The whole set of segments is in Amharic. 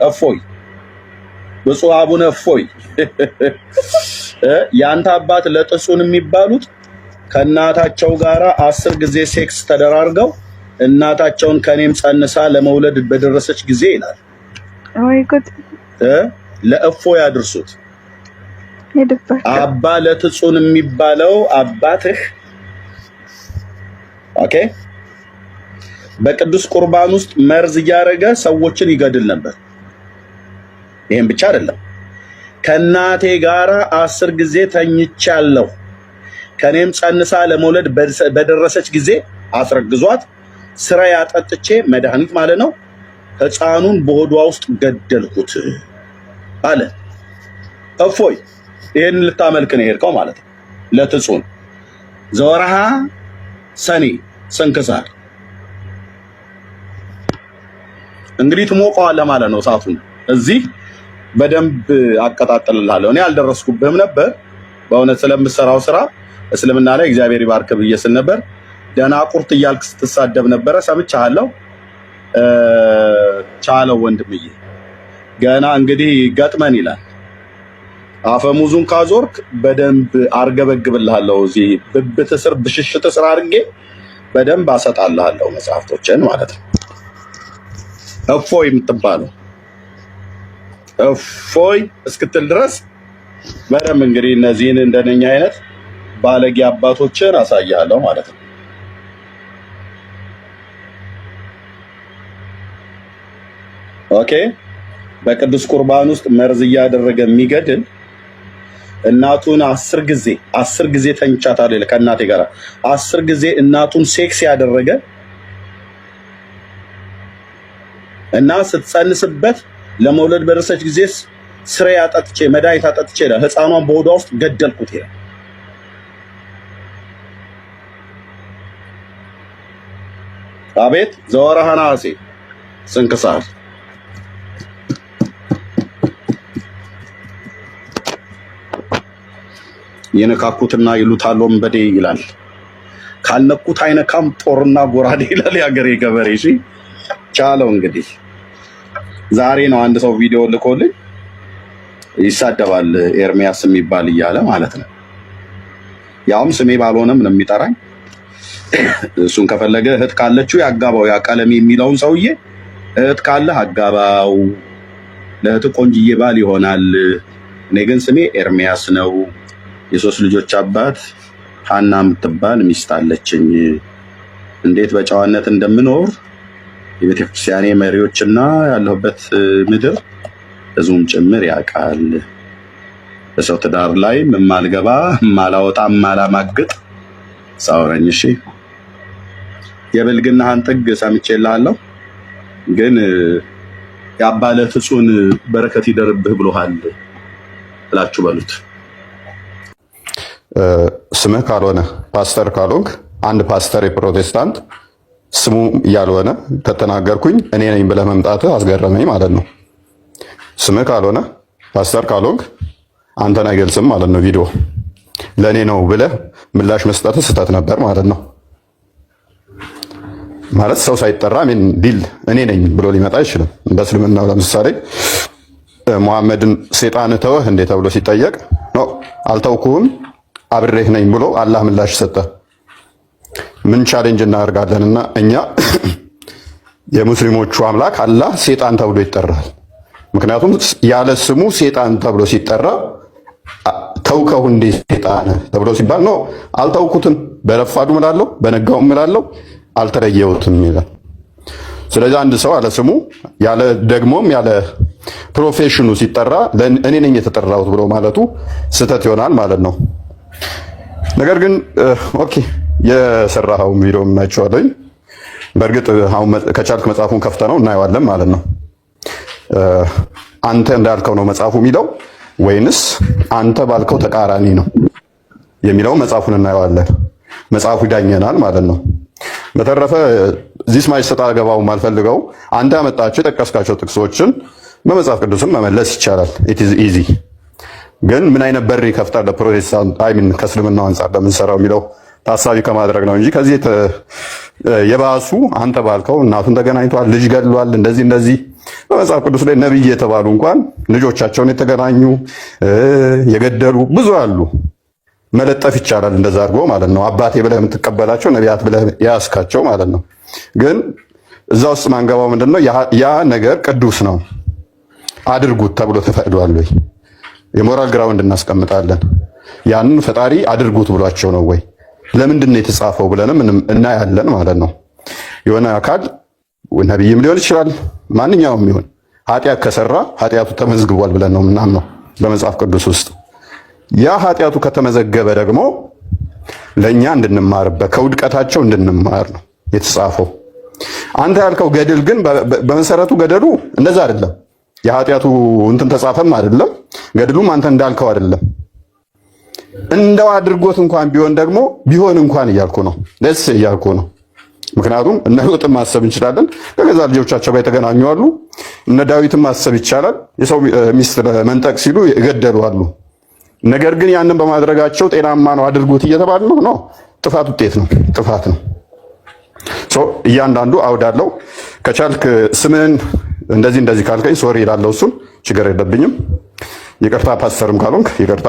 እፎይ ብፁዕ አቡነ እፎይ ያንተ አባት ለጥሱን የሚባሉት ከእናታቸው ጋራ 10 ጊዜ ሴክስ ተደራርገው እናታቸውን ከኔም ጸንሳ ለመውለድ በደረሰች ጊዜ ይላል። ወይ ጉድ! ለእፎይ አድርሱት። አባ ለጥሱን የሚባለው አባትህ ኦኬ በቅዱስ ቁርባን ውስጥ መርዝ እያደረገ ሰዎችን ይገድል ነበር። ይሄን ብቻ አይደለም፣ ከእናቴ ጋራ 10 ጊዜ ተኝቻለሁ፣ ከኔም ጸንሳ ለመውለድ በደረሰች ጊዜ አስረግዟት ስራ ያጠጥቼ መድኃኒት ማለት ነው ሕፃኑን በሆዷ ውስጥ ገደልኩት አለ። እፎይ ይሄን ልታመልክ ነው የሄድከው ማለት ነው። ለጥጹን ዘወርሃ ሰኔ ስንክሳር እንግዲህ ትሞቀዋለህ ማለት ነው። እሳቱን እዚህ በደንብ አቀጣጥልልሃለሁ። እኔ አልደረስኩብህም ነበር በእውነት ስለምሰራው ስራ እስልምና ላይ እግዚአብሔር ይባርክ ብዬ ስል ነበር። ደናቁርት እያልክ ስትሳደብ ነበረ ሰምቻለሁ። ቻለው ወንድምዬ፣ ገና እንግዲህ ገጥመን ይላል። አፈሙዙን ካዞርክ በደንብ አርገበግብልሃለሁ። እዚህ ብብት ስር ብሽሽት ስር አድርጌ በደንብ አሰጣልሃለሁ መጽሐፍቶችን ማለት ነው። እፎይ የምትባለው እፎይ እስክትል ድረስ በደንብ እንግዲህ እነዚህን እንደነኛ አይነት ባለጌ አባቶችን አሳያለሁ ማለት ነው። ኦኬ በቅዱስ ቁርባን ውስጥ መርዝ እያደረገ የሚገድል እናቱን 10 ጊዜ ተኝቻታለሁ ይላል። ከእናቴ ጋር 10 ጊዜ እናቱን ሴክስ ያደረገ እና ስትጸንስበት ለመውለድ በደረሰች ጊዜ ስሬ አጠጥቼ መድኃኒት አጠጥቼ ሕፃኗን በሆዷ ውስጥ ገደልኩት ይላል። አቤት ዘወርሃ ነሐሴ ስንክሳር የነካኩትና ይሉታል ወንበዴ ይላል። ካልነኩት አይነካም ጦርና ጎራዴ ይላል ያገሬ ገበሬ። እሺ ቻለው እንግዲህ ዛሬ ነው አንድ ሰው ቪዲዮ ልኮልኝ ይሳደባል ኤርሚያስ የሚባል እያለ ማለት ነው። ያውም ስሜ ባልሆነም ነው የሚጠራኝ። እሱን ከፈለገ እህት ካለችው ያጋባው። ያ ቀለሜ የሚለውን ሰውዬ እህት ካለህ አጋባው፣ ለእህት ቆንጅዬ ባል ይሆናል። እኔ ግን ስሜ ኤርሚያስ ነው። የ3 ልጆች አባት ሀና የምትባል ሚስት አለችኝ። እንዴት በጨዋነት እንደምኖር የቤተክርስቲያኔ መሪዎችና ያለሁበት ምድር ህዝቡም ጭምር ያውቃል። በሰው ትዳር ላይ ማልገባ ማላወጣ ማላማግጥ ሳውረኝ። እሺ የብልግናህን ጥግ ሰምቼልሃለሁ፣ ግን የአባለ ፍጹን በረከት ይደርብህ ብሎሃል እላችሁ በሉት። ስምህ ካልሆነ ፓስተር ካልሆንክ አንድ ፓስተር የፕሮቴስታንት ስሙ ያልሆነ ከተናገርኩኝ እኔ ነኝ ብለህ መምጣትህ አስገረመኝ ማለት ነው። ስምህ ካልሆነ ፓስተር ካልሆንክ አንተን አይገልጽም ማለት ነው። ቪዲዮ ለእኔ ነው ብለህ ምላሽ መስጠትህ ስህተት ነበር ማለት ነው። ማለት ሰው ሳይጠራ ዲል እኔ ነኝ ብሎ ሊመጣ አይችልም። በእስልምናው ለምሳሌ ሙሐመድን ሴጣን ተወህ እንዴ ተብሎ ሲጠየቅ ነው አልተውኩህም አብሬህ ነኝ ብሎ አላህ ምላሽ ሰጠ። ምን ቻሌንጅ እናደርጋለንና እኛ የሙስሊሞቹ አምላክ አላህ ሴጣን ተብሎ ይጠራል። ምክንያቱም ያለ ስሙ ሴጣን ተብሎ ሲጠራ ተውከው እንዴ ሴጣን ተብሎ ሲባል ነው አልተውኩትም፣ በረፋዱ እምላለሁ በነጋው እምላለሁ አልተለየሁትም ይላል። ስለዚህ አንድ ሰው ያለ ስሙ ያለ ደግሞም ያለ ፕሮፌሽኑ ሲጠራ እኔ ነኝ የተጠራሁት ብሎ ማለቱ ስህተት ይሆናል ማለት ነው። ነገር ግን ኦኬ የሰራኸው ቪዲዮ እናይቼዋለሁ። በእርግጥ አሁን ከቻልክ መጽሐፉን ከፍተነው እናየዋለን ማለት ነው። አንተ እንዳልከው ነው መጽሐፉ የሚለው ወይንስ አንተ ባልከው ተቃራኒ ነው የሚለው መጽሐፉን እናየዋለን። መጽሐፉ ይዳኘናል ማለት ነው። በተረፈ እዚህ ማይስ ሰጣ ገባው ማልፈልገው አንተ ያመጣቸው የጠቀስካቸው ጥቅሶችን በመጽሐፍ ቅዱስም መመለስ ይቻላል። ኢት ኢዝ ኢዚ። ግን ምን አይነት በር ይከፍታል ለፕሮቴስታንት ከእስልምናው አንጻር ለምንሰራው የሚለው ታሳቢ ከማድረግ ነው እንጂ ከዚህ የባሱ አንተ ባልከው እናቱን ተገናኝቷል፣ ልጅ ገድሏል፣ እንደዚህ በመጽሐፍ ቅዱስ ላይ ነብይ የተባሉ እንኳን ልጆቻቸውን የተገናኙ የገደሉ ብዙ አሉ። መለጠፍ ይቻላል እንደዛ አድርጎ ማለት ነው። አባቴ ብለህ የምትቀበላቸው ነቢያት ብለህ ያስካቸው ማለት ነው። ግን እዛ ውስጥ ማንገባው ምንድነው ያ ነገር ቅዱስ ነው አድርጉት ተብሎ ተፈቅዷል ወይ? የሞራል ግራውንድ እናስቀምጣለን። ያንን ፈጣሪ አድርጉት ብሏቸው ነው ወይ? ለምንድን ነው የተጻፈው ብለንም እናያለን ማለት ነው። የሆነ አካል ነቢይም ሊሆን ይችላል ማንኛውም ይሁን ኃጢአት ከሰራ ኃጢአቱ ተመዝግቧል ብለን ነው ምናምነው በመጽሐፍ ቅዱስ ውስጥ። ያ ኃጢአቱ ከተመዘገበ ደግሞ ለኛ እንድንማርበት ከውድቀታቸው እንድንማር ነው የተጻፈው። አንተ ያልከው ገድል ግን በመሰረቱ ገደሉ እንደዛ አይደለም። የኃጢአቱ እንትን ተጻፈም አይደለም፣ ገድሉም አንተ እንዳልከው አይደለም። እንደው አድርጎት እንኳን ቢሆን ደግሞ ቢሆን እንኳን እያልኩ ነው ደስ እያልኩ ነው። ምክንያቱም እነ ሎጥን ማሰብ እንችላለን፣ ከገዛ ልጆቻቸው ጋር የተገናኙ አሉ። እነ ዳዊትን ማሰብ ይቻላል፣ የሰው ሚስት መንጠቅ ሲሉ የገደሉ አሉ። ነገር ግን ያንን በማድረጋቸው ጤናማ ነው አድርጉት እየተባለ ነው። ጥፋት ውጤት ነው፣ ጥፋት ነው። እያንዳንዱ አውዳለው። ከቻልክ ስምን እንደዚህ ካልከኝ ሶሪ እላለሁ። እሱን ችግር የለብኝም። ይቅርታ ፓስተርም ካልሆንክ ይቅርታ፣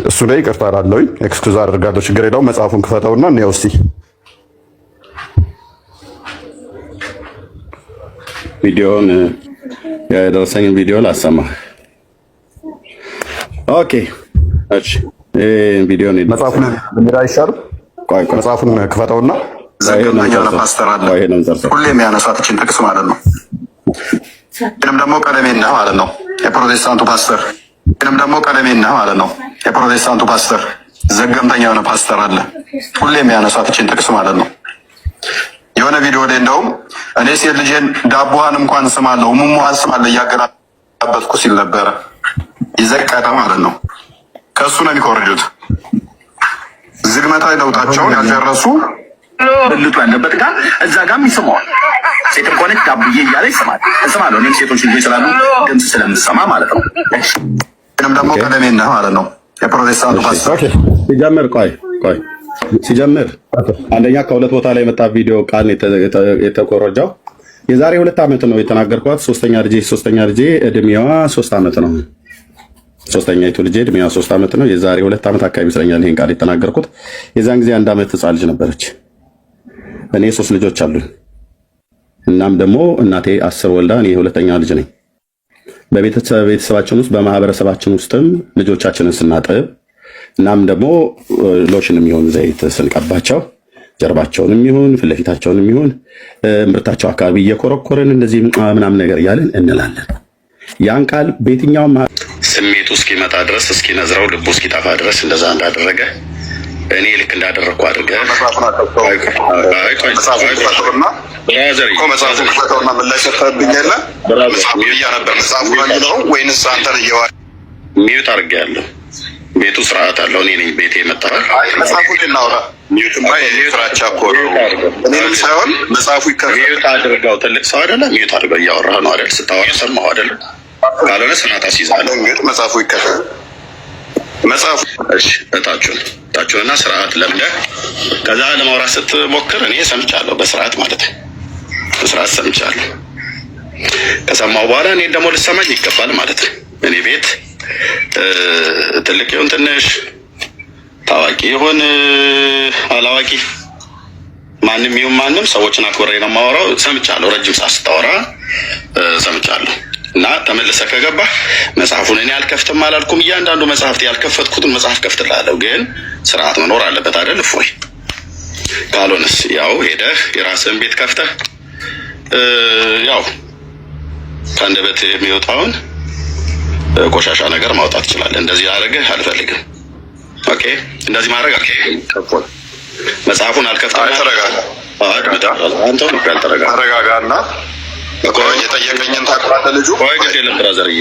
እሱ ላይ ይቅርታ እላለሁኝ። ኤክስኩዝ አደርጋለሁ። ችግር የለውም። መጽሐፉን ክፈተውና እንየው እስቲ። ቪዲዮውን የደረሰኝን ቪዲዮ ላሰማህ። ኦኬ እሺ፣ ቪዲዮውን መጽሐፉን እንዴት አይሻልም? ቆይ መጽሐፉን ክፈተውና ዘገምተኛ ፓስተር አለ ሁሌ የሚያነሷት እችን ጥቅስ ማለት ነው። ይህንም ደግሞ ቀለሜና ማለት ነው የፕሮቴስታንቱ ፓስተር ይህንም ደግሞ ቀለሜና ማለት ነው የፕሮቴስታንቱ ፓስተር ዘገምተኛ የሆነ ፓስተር አለ ሁሌ የሚያነሷት እችን ጥቅስ ማለት ነው። የሆነ ቪዲዮ ላይ እንደውም እኔ ሴት ልጄን ዳቦዋን እንኳን ስማለሁ ሙሙሃን ስማለሁ እያገላበጥኩ ሲል ነበረ። ይዘቀጠ ማለት ነው። ከእሱ ነው የሚኮርጁት። ዝግመታዊ ለውጣቸውን ያልጨረሱ ብልቱ ያለበት ጋር እዛ ጋርም ይስመዋል። ሴት እንኳን ዳብዬ እያለ ይስማል። እስማለሁ እኔም ሴቶች ልጆች ስላሉ ድምፅ ስለምሰማ ማለት ነው። ይህንም ደግሞ ቀለሜና ማለት ነው የፕሮቴስታንቱ ፓስተር ሲጀምር አንደኛ ከሁለት ቦታ ላይ የመጣ ቪዲዮ ቃል የተኮረጃው የዛሬ 2 ዓመት ነው የተናገርኳት። ሶስተኛ ልጄ እድሜዋ 3 ዓመት ነው። ሶስተኛይቱ ልጄ እድሜዋ 3 ዓመት ነው። የዛሬ 2 ዓመት አካባቢ ይመስለኛል ይሄን ቃል የተናገርኩት። የዛን ጊዜ 1 ዓመት ህፃን ልጅ ነበረች። እኔ 3 ልጆች አሉኝ። እናም ደግሞ እናቴ 10 ወልዳ እኔ ሁለተኛ ልጅ ነኝ። በቤተሰባችን ውስጥ በማህበረሰባችን ውስጥም ልጆቻችንን ስናጥብ እናም ደግሞ ሎሽንም ይሁን ዘይት ስንቀባቸው ጀርባቸውንም ይሁን ፊት ለፊታቸውንም ይሁን ምርታቸው አካባቢ እየኮረኮርን እንደዚህ ምናምን ነገር እያለን እንላለን። ያን ቃል በየትኛውም ስሜቱ እስኪመጣ ድረስ እስኪነዝረው ልቡ እስኪጠፋ ድረስ እንደዛ እንዳደረገ እኔ ልክ እንዳደረግኩ አድርገህ መጽሐፉን ክፈተውና ምላሽ ሰጥተህብኝ የለ መጽሐፉ ነው ወይንስ አንተ ሚዩት አድርጌያለሁ። ቤቱ ስርዓት አለው። እኔ ነኝ ቤቴ የመጣሁት። መጽሐፉን ልናወራ ሚዩትማ የፍራቻ እኮ ነው። እኔንም ሳይሆን መጽሐፉ ይከፈል። ሚዩት አድርገው። ትልቅ ሰው አይደለ? ሚዩት አድርገው። እያወራህ ነው አይደል? ስታወራ ሰማሁ አይደል? ካልሆነ ስርዓት አስይዛለሁ። እንግዲህ መጽሐፉ ይከፈል። መጽሐፉ እሺ፣ እታችሁንና ስርዓት ለምደህ ከዛ ለማውራት ስትሞክር እኔ ሰምቻለሁ። በስርዓት ማለት ነው። በስርዓት ሰምቻለሁ። ከሰማሁ በኋላ እኔ ደግሞ ልሰማኝ ይገባል ማለት ነው። እኔ ቤት ትልቅ ይሁን ትንሽ፣ ታዋቂ ይሁን አላዋቂ፣ ማንም ይሁን ማንም ሰዎችን አክብሬ ነው የማወራው። ሰምቻለሁ። ረጅም ሰዓት ስታወራ ሰምቻለሁ። እና ተመልሰህ ከገባህ መጽሐፉን እኔ አልከፍትም አላልኩም። እያንዳንዱ መጽሐፍት ያልከፈትኩትን መጽሐፍ ከፍትልሃለሁ። ግን ስርዓት መኖር አለበት አይደል? እፎይ። ካልሆነስ ያው ሄደህ የራስህን ቤት ከፍተህ ያው ከአንደበት የሚወጣውን ቆሻሻ ነገር ማውጣት ትችላለህ። እንደዚህ አደረግህ አልፈልግም። ኦኬ፣ እንደዚህ ማድረግ ኦኬ። መጽሐፉን አልከፍትም። ተረጋጋና የጠየቀኝን ታውቃለህ። ልጁ ግድ የለም ብራዘርዬ፣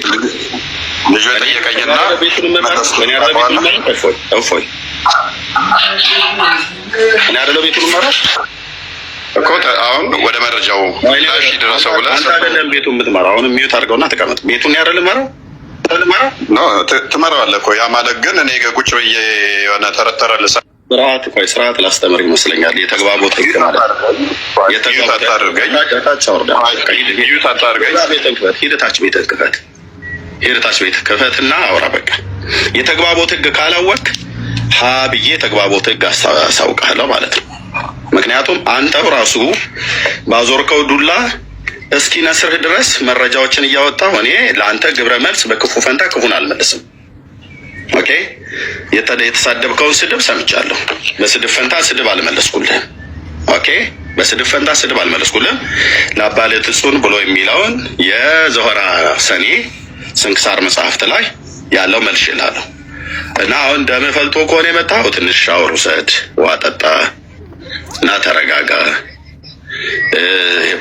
ልጁ የጠየቀኝና እፎይ እኔ አይደለሁ ቤቱን መራሽ እኮ። አሁን ወደ መረጃው ላሽ ደረሰው ብለህ አንተ አይደለም ቤቱን የምትመራው። አሁን ሚዩት አድርገውና ተቀመጥ። ቤቱን ያደለ መራው ትመራዋለህ እኮ ያ ማለት ግን እኔ ቁጭ ብዬ የሆነ ተረተረ ስርዓት ላስተምር ይመስለኛል። የተግባቦት ህግ ማለት ሂደታች ቤት ክፈትና አውራ። በቃ የተግባቦት ህግ ካላወቅ ሀ ብዬ የተግባቦት ህግ አሳውቃለሁ ማለት ነው። ምክንያቱም አንተው ራሱ ባዞርከው ዱላ እስኪ ነስርህ ድረስ መረጃዎችን እያወጣሁ እኔ ለአንተ ግብረ መልስ በክፉ ፈንታ ክፉን አልመልስም። ኦኬ፣ የተሳደብከውን ስድብ ሰምቻለሁ። በስድብ ፈንታ ስድብ አልመለስኩልህም። ኦኬ፣ በስድብ ፈንታ ስድብ አልመለስኩልህም። ለአባልህ ትጹን ብሎ የሚለውን የዘሆራ ሰኔ ስንክሳር መጽሐፍት ላይ ያለው መልሽልሃለሁ። እና አሁን ደምህ ፈልቶ ከሆነ የመጣው ትንሽ ሻወር ውሰድ፣ ውሃ ጠጣ እና ተረጋጋ።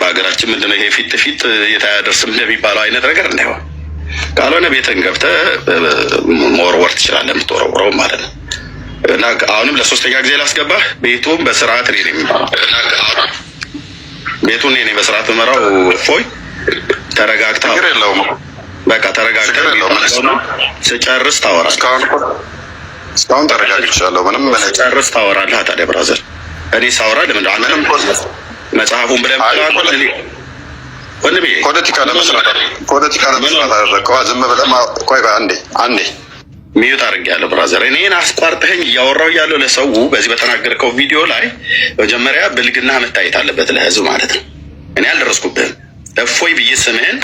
በሀገራችን ምንድነው ይሄ ፊት ፊት የታያደርስም እንደሚባለው አይነት ነገር እንዳይሆን፣ ካልሆነ ቤትን ገብተህ መወርወር ትችላለህ፣ የምትወረውረው ማለት ነው። እና አሁንም ለሶስተኛ ጊዜ ላስገባህ። ቤቱም በስርዓት እኔ ነኝ የምመራው። ቤቱን እኔ በስርዓት የምመራው። እፎይ ተረጋግተህ በቃ ተረጋግተህ ስጨርስ ታወራለህ። እስካሁን ተረጋግቻለሁ። ምንም ስጨርስ ታወራለህ። ታዲያ ብራዘር እኔ ሳወራ ለምንድን አንተም መጽሐፉን ብለህ ፖለቲካ ለመስራት አደረግከው። ዝም ብለህ ቆይ አንዴ ሚዩት አድርጌያለሁ ብራዘር። እኔን አስቋርጠኸኝ እያወራሁ እያለሁ ለሰው በዚህ በተናገርከው ቪዲዮ ላይ መጀመሪያ ብልግና መታየት አለበት ለህዝብ ማለት ነው። እኔ አልደረስኩብህም። እፎይ ብዬ ስምህን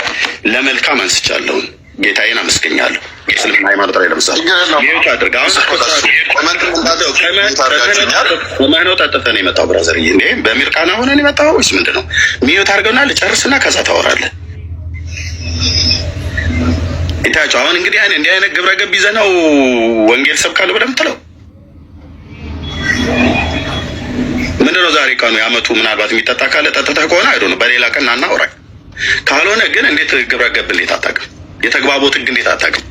ለመልካም አንስቻለሁ። ጌታዬን አመስገኛለሁ። እስልምና ሃይማኖት ላይ ለምሳሌ ሚዩት አድርግ። አሁን ነው ጠጥተህ ነው የመጣው ብራዘር? እንዴ በሚርቃና ሆነን የመጣው ወይስ ምንድን ነው? ሚዩት አድርገውና ልጨርስና ከዛ ታወራለህ። ይታያቸው። አሁን እንግዲህ እንዲህ አይነት ግብረ ገብ ይዘህ ነው ወንጌል ሰብካለሁ ብለህ የምትለው ምንድን ነው? ዛሬ ቀኑ የዓመቱ ምናልባት የሚጠጣ ካለ ጠጥተህ ከሆነ አይዶ ነው። በሌላ ቀን እናውራኝ። ካልሆነ ግን እንዴት ግብረ ገብ እንዴት አታውቅም? የተግባቦት ህግ እንዴት አታውቅም?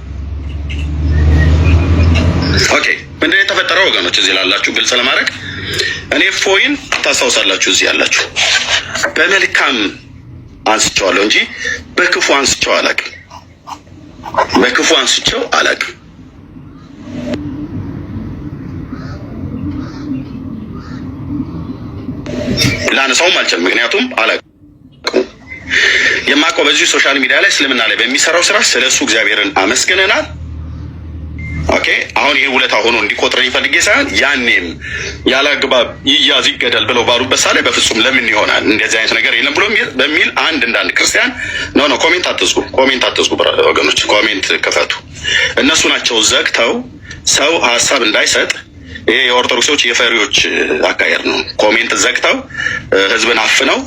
ኦኬ፣ ምንድን ነው የተፈጠረው ወገኖች? እዚህ ላላችሁ ግልጽ ለማድረግ እኔ እፎይን ታስታውሳላችሁ። እዚህ ያላችሁ በመልካም አንስቼዋለሁ እንጂ በክፉ አንስቼው አላውቅም። በክፉ አንስቼው አላውቅም። ላነሳውም አልችልም፣ ምክንያቱም አላውቅም። የማውቀው በዚህ ሶሻል ሚዲያ ላይ እስልምና ላይ በሚሰራው ስራ ስለሱ እግዚአብሔርን አመስግነናል። ኦኬ፣ አሁን ይሄ ውለታ ሆኖ እንዲቆጥረኝ ፈልጌ ሳይሆን ያኔም ያለ አግባብ ይያዝ ይገደል ብለው ባሉበት ሳለ በፍጹም ለምን ይሆናል እንደዚህ አይነት ነገር የለም ብሎ በሚል አንድ ክርስቲያን ኖ ኮሜንት አትዝጉ ወገኖች፣ ኮሜንት ክፈቱ። እነሱ ናቸው ዘግተው ሰው ሀሳብ እንዳይሰጥ። ይሄ የኦርቶዶክሶች የፈሪዎች አካሄድ ነው። ኮሜንት ዘግተው ህዝብን አፍነው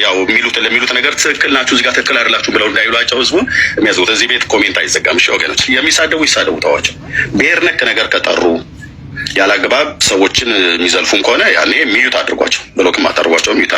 ያው ለሚሉት ነገር ትክክል ናችሁ እዚህ ጋር ትክክል አይደላችሁ ብለው እንዳይሏቸው ህዝቡን የሚያዝጉት። እዚህ ቤት ኮሜንት አይዘጋም። እሺ ወገኖች፣ የሚሳደቡ ይሳደቡ፣ ተዋቸው። ብሔር ነክ ነገር ከጠሩ ያላግባብ ሰዎችን የሚዘልፉም ከሆነ ያኔ ሚዩት አድርጓቸው፣ ብሎክም አታድርጓቸው፣ ሚዩት